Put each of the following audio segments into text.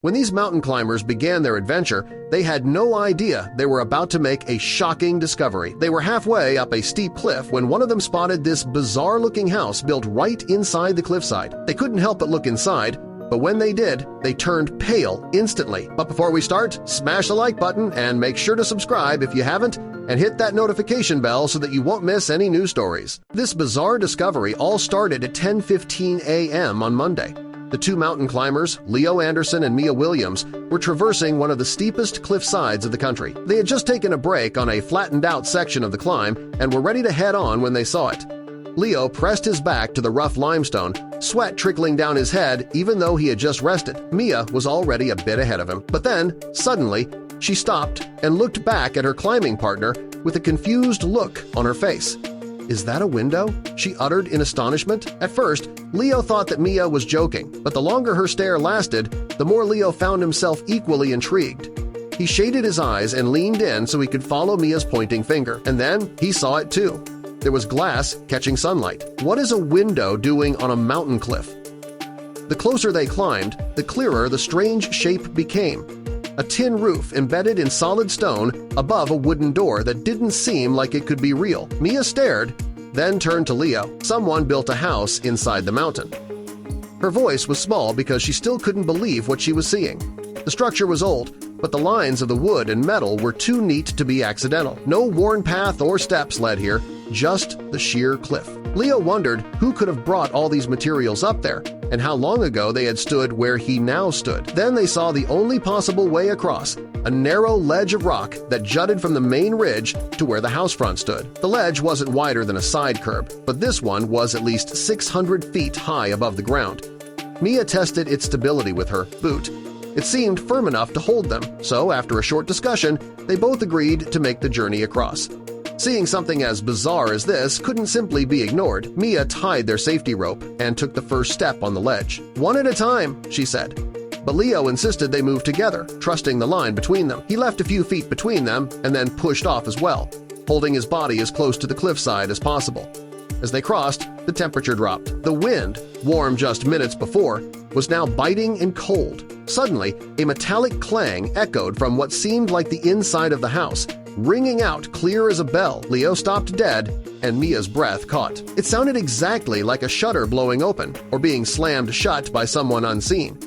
When these mountain climbers began their adventure, they had no idea they were about to make a shocking discovery. They were halfway up a steep cliff when one of them spotted this bizarre-looking house built right inside the cliffside. They couldn't help but look inside, but when they did, they turned pale instantly. But before we start, smash the like button and make sure to subscribe if you haven't, and hit that notification bell so that you won't miss any news stories. This bizarre discovery all started at 10:15 a.m. on Monday. The two mountain climbers, Leo Anderson and Mia Williams, were traversing one of the steepest cliff sides of the country. They had just taken a break on a flattened-out section of the climb and were ready to head on when they saw it. Leo pressed his back to the rough limestone, sweat trickling down his head even though he had just rested. Mia was already a bit ahead of him. But then, suddenly, she stopped and looked back at her climbing partner with a confused look on her face. "Is that a window?" she uttered in astonishment. At first, Leo thought that Mia was joking, but the longer her stare lasted, the more Leo found himself equally intrigued. He shaded his eyes and leaned in so he could follow Mia's pointing finger, and then he saw it too. There was glass catching sunlight. What is a window doing on a mountain cliff? The closer they climbed, the clearer the strange shape became. A tin roof embedded in solid stone above a wooden door that didn't seem like it could be real. Mia stared, then turned to Leo. Someone built a house inside the mountain. Her voice was small because she still couldn't believe what she was seeing. The structure was old, but the lines of the wood and metal were too neat to be accidental. No worn path or steps led here, just the sheer cliff. Leo wondered who could have brought all these materials up there and how long ago they had stood where he now stood. Then they saw the only possible way across, a narrow ledge of rock that jutted from the main ridge to where the house front stood. The ledge wasn't wider than a side curb, but this one was at least 600 feet high above the ground. Mia tested its stability with her boot. It seemed firm enough to hold them, so after a short discussion, they both agreed to make the journey across. Seeing something as bizarre as this couldn't simply be ignored. Mia tied their safety rope and took the first step on the ledge. "One at a time," she said. But Leo insisted they move together, trusting the line between them. He left a few feet between them and then pushed off as well, holding his body as close to the cliffside as possible. As they crossed, the temperature dropped. The wind, warm just minutes before, was now biting and cold. Suddenly, a metallic clang echoed from what seemed like the inside of the house, ringing out clear as a bell. Leo stopped dead, and Mia's breath caught. It sounded exactly like a shutter blowing open or being slammed shut by someone unseen.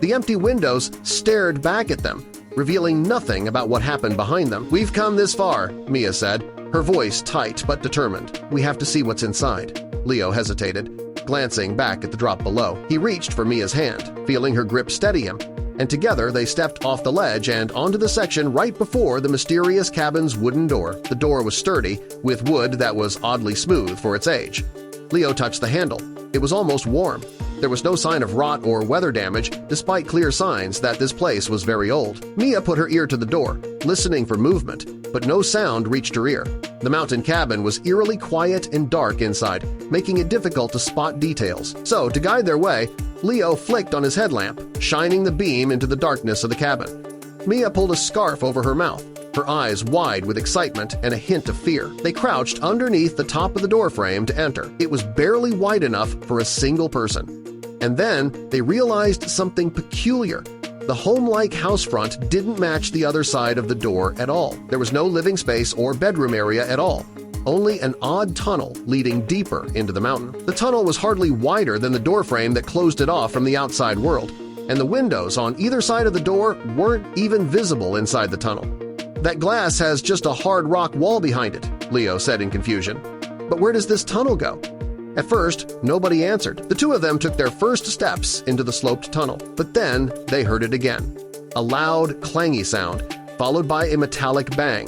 The empty windows stared back at them, revealing nothing about what happened behind them. "We've come this far," Mia said, her voice tight but determined. "We have to see what's inside." Leo hesitated, glancing back at the drop below. He reached for Mia's hand, feeling her grip steady him, and together they stepped off the ledge and onto the section right before the mysterious cabin's wooden door. The door was sturdy, with wood that was oddly smooth for its age. Leo touched the handle. It was almost warm. There was no sign of rot or weather damage, despite clear signs that this place was very old. Mia put her ear to the door, listening for movement, but no sound reached her ear. The mountain cabin was eerily quiet and dark inside, making it difficult to spot details. So, to guide their way, Leo flicked on his headlamp, shining the beam into the darkness of the cabin. Mia pulled a scarf over her mouth, her eyes wide with excitement and a hint of fear. They crouched underneath the top of the doorframe to enter. It was barely wide enough for a single person. And then they realized something peculiar. The home-like house front didn't match the other side of the door at all. There was no living space or bedroom area at all, only an odd tunnel leading deeper into the mountain. The tunnel was hardly wider than the doorframe that closed it off from the outside world, and the windows on either side of the door weren't even visible inside the tunnel. "That glass has just a hard rock wall behind it," Leo said in confusion. "But where does this tunnel go?" At first, nobody answered. The two of them took their first steps into the sloped tunnel, but then they heard it again. A loud, clangy sound, followed by a metallic bang.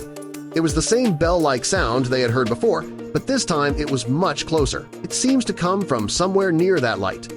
It was the same bell-like sound they had heard before, but this time it was much closer. It seems to come from somewhere near that light.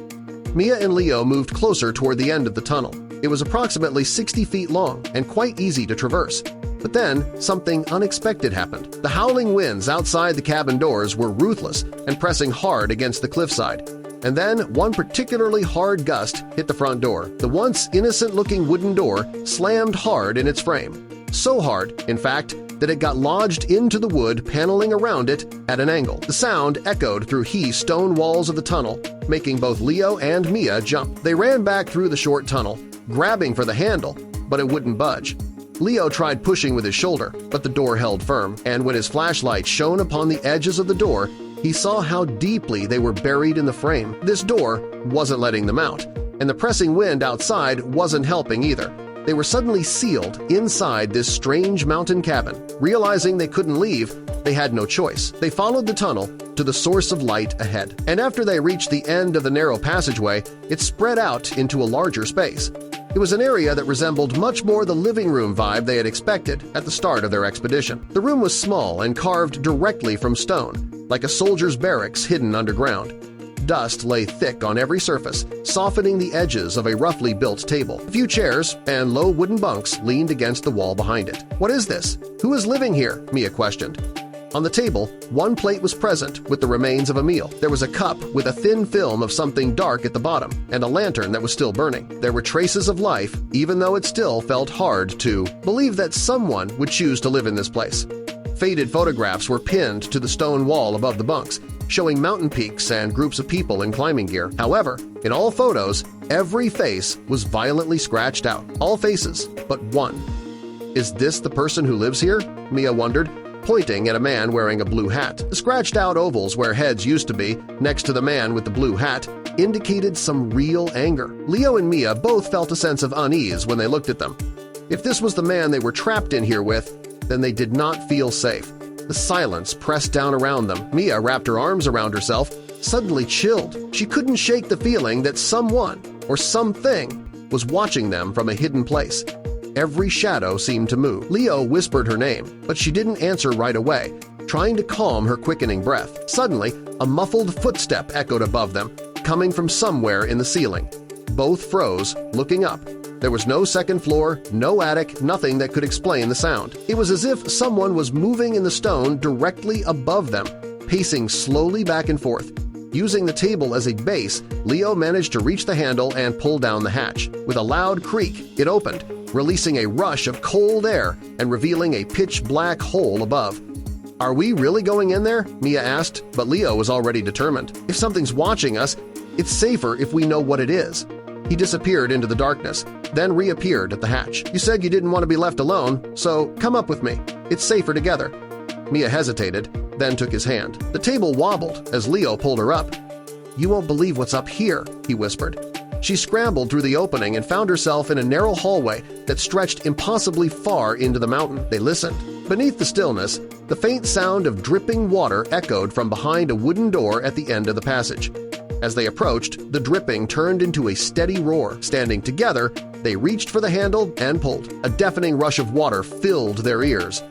Mia and Leo moved closer toward the end of the tunnel. It was approximately 60 feet long and quite easy to traverse. But then something unexpected happened. The howling winds outside the cabin doors were ruthless and pressing hard against the cliffside. And then one particularly hard gust hit the front door. The once innocent-looking wooden door slammed hard in its frame. So hard, in fact, that it got lodged into the wood paneling around it at an angle. The sound echoed through stone walls of the tunnel, making both Leo and Mia jump. They ran back through the short tunnel, grabbing for the handle, but it wouldn't budge. Leo tried pushing with his shoulder, but the door held firm, and when his flashlight shone upon the edges of the door, he saw how deeply they were buried in the frame. This door wasn't letting them out, and the pressing wind outside wasn't helping either. They were suddenly sealed inside this strange mountain cabin. Realizing they couldn't leave, they had no choice. They followed the tunnel to the source of light ahead, and after they reached the end of the narrow passageway, it spread out into a larger space. It was an area that resembled much more the living room vibe they had expected at the start of their expedition. The room was small and carved directly from stone, like a soldier's barracks hidden underground. Dust lay thick on every surface, softening the edges of a roughly built table. A few chairs and low wooden bunks leaned against the wall behind it. "What is this? Who is living here?" Mia questioned. On the table, one plate was present with the remains of a meal. There was a cup with a thin film of something dark at the bottom and a lantern that was still burning. There were traces of life, even though it still felt hard to believe that someone would choose to live in this place. Faded photographs were pinned to the stone wall above the bunks, showing mountain peaks and groups of people in climbing gear. However, in all photos, every face was violently scratched out. All faces but one. "Is this the person who lives here?" Mia wondered, pointing at a man wearing a blue hat. The scratched-out ovals where heads used to be, next to the man with the blue hat, indicated some real anger. Leo and Mia both felt a sense of unease when they looked at them. If this was the man they were trapped in here with, then they did not feel safe. The silence pressed down around them. Mia wrapped her arms around herself, suddenly chilled. She couldn't shake the feeling that someone or something was watching them from a hidden place. Every shadow seemed to move. Leo whispered her name, but she didn't answer right away, trying to calm her quickening breath. Suddenly, a muffled footstep echoed above them, coming from somewhere in the ceiling. Both froze, looking up. There was no second floor, no attic, nothing that could explain the sound. It was as if someone was moving in the stone directly above them, pacing slowly back and forth. Using the table as a base, Leo managed to reach the handle and pull down the hatch. With a loud creak, it opened, releasing a rush of cold air and revealing a pitch-black hole above. "Are we really going in there?" Mia asked, but Leo was already determined. "If something's watching us, it's safer if we know what it is." He disappeared into the darkness, then reappeared at the hatch. "You said you didn't want to be left alone, so come up with me. It's safer together." Mia hesitated, then took his hand. The table wobbled as Leo pulled her up. "You won't believe what's up here," he whispered. She scrambled through the opening and found herself in a narrow hallway that stretched impossibly far into the mountain. They listened. Beneath the stillness, the faint sound of dripping water echoed from behind a wooden door at the end of the passage. As they approached, the dripping turned into a steady roar. Standing together, they reached for the handle and pulled. A deafening rush of water filled their ears.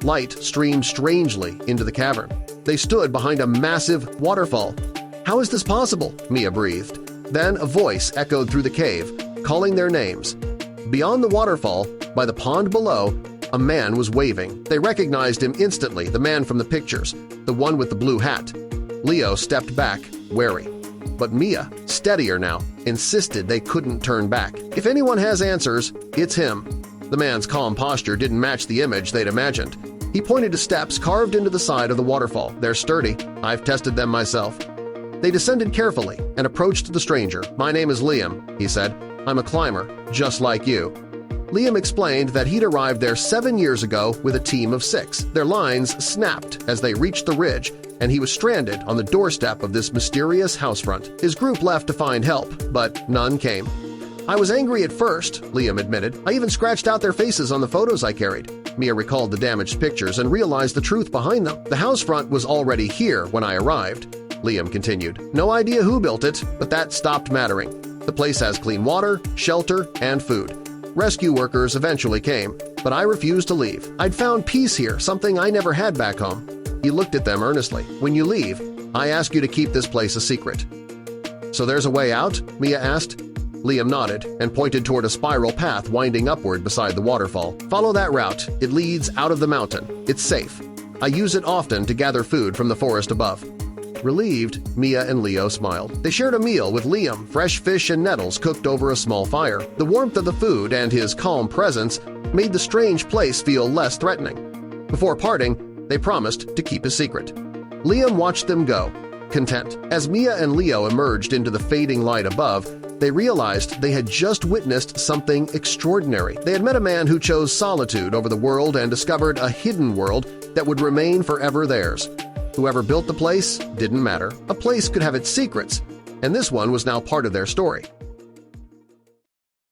Light streamed strangely into the cavern. They stood behind a massive waterfall. "How is this possible?" Mia breathed. Then a voice echoed through the cave, calling their names. Beyond the waterfall, by the pond below, a man was waving. They recognized him instantly, the man from the pictures, the one with the blue hat. Leo stepped back, wary. But Mia, steadier now, insisted they couldn't turn back. If anyone has answers, it's him. The man's calm posture didn't match the image they'd imagined. He pointed to steps carved into the side of the waterfall. "They're sturdy. I've tested them myself." They descended carefully and approached the stranger. "My name is Liam," he said. "I'm a climber, just like you." Liam explained that he'd arrived there 7 years ago with a team of 6. Their lines snapped as they reached the ridge, and he was stranded on the doorstep of this mysterious housefront. His group left to find help, but none came. "I was angry at first," Liam admitted. "I even scratched out their faces on the photos I carried." Mia recalled the damaged pictures and realized the truth behind them. "The housefront was already here when I arrived," Liam continued. "No idea who built it, but that stopped mattering. The place has clean water, shelter, and food. Rescue workers eventually came, but I refused to leave. I'd found peace here, something I never had back home." He looked at them earnestly. "When you leave, I ask you to keep this place a secret." "So there's a way out?" Mia asked. Liam nodded and pointed toward a spiral path winding upward beside the waterfall. "Follow that route. It leads out of the mountain. It's safe. I use it often to gather food from the forest above." Relieved, Mia and Leo smiled. They shared a meal with Liam, fresh fish and nettles cooked over a small fire. The warmth of the food and his calm presence made the strange place feel less threatening. Before parting, they promised to keep his secret. Liam watched them go, content. As Mia and Leo emerged into the fading light above, They realized they had just witnessed something extraordinary. They had met a man who chose solitude over the world and discovered a hidden world that would remain forever theirs. Whoever built the place didn't matter. A place could have its secrets, and this one was now part of their story.